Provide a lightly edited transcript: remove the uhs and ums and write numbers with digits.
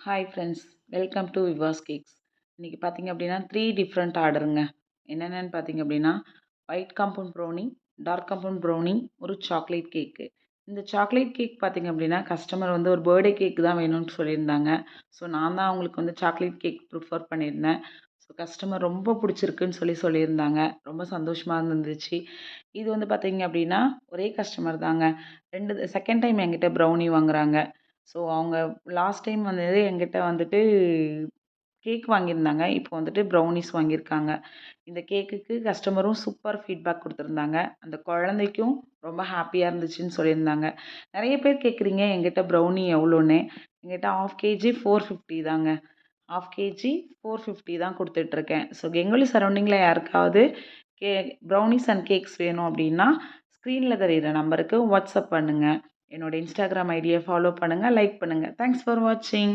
Hi friends, welcome to Viva's cakes. இன்றைக்கி பார்த்தீங்க அப்படின்னா 3 டிஃப்ரெண்ட் ஆர்டருங்க. என்னென்னு பார்த்தீங்க அப்படின்னா, white compound brownie, dark compound brownie, ஒரு சாக்லேட் கேக்கு. இந்த சாக்லேட் கேக் பார்த்தீங்க அப்படின்னா, கஸ்டமர் வந்து ஒரு பர்த்டே கேக் தான் வேணும்னு சொல்லியிருந்தாங்க. ஸோ நான் தான் அவங்களுக்கு வந்து சாக்லேட் கேக் ப்ரிஃபர் பண்ணியிருந்தேன். ஸோ கஸ்டமர் ரொம்ப பிடிச்சிருக்குன்னு சொல்லியிருந்தாங்க. ரொம்ப சந்தோஷமாக இருந்துச்சு. இது வந்து பார்த்தீங்க அப்படின்னா, ஒரே கஸ்டமர் தாங்க. செகண்ட் டைம் என்கிட்ட ப்ரௌனி வாங்குறாங்க. ஸோ அவங்க லாஸ்ட் டைம் வந்தது என்கிட்ட வந்துட்டு கேக் வாங்கியிருந்தாங்க. இப்போ வந்துட்டு ப்ரௌனீஸ் வாங்கியிருக்காங்க. இந்த கேக்குக்கு கஸ்டமரும் சூப்பர் ஃபீட்பேக் குடுத்துருந்தாங்க. அந்த குழந்தைக்கும் ரொம்ப ஹேப்பியா இருந்துச்சுன்னு சொல்லியிருந்தாங்க. நெறைய பேர் கேட்குறீங்க என்கிட்ட ப்ரௌனி எவ்வளோன்னு. என்கிட்ட 1/2 கேஜி 450 தாங்க. 1/2 கேஜி 450 தான் குடுத்துட்ருக்கேன். ஸோ கெங்குலி சரௌண்டிங்கில யாருக்காவது கே ப்ரௌனீஸ் அண்ட் கேக்ஸ் வேணும் அப்டின்னா, ஸ்க்ரீன்ல தெரியிற நம்பருக்கு வாட்ஸ்அப் பண்ணுங்க. என்னோட இன்ஸ்டாகிராம் ஐடிய ஃபாலோ பண்ணுங்க, லைக் பண்ணுங்க. தேங்க்ஸ் ஃபார் வாட்சிங்.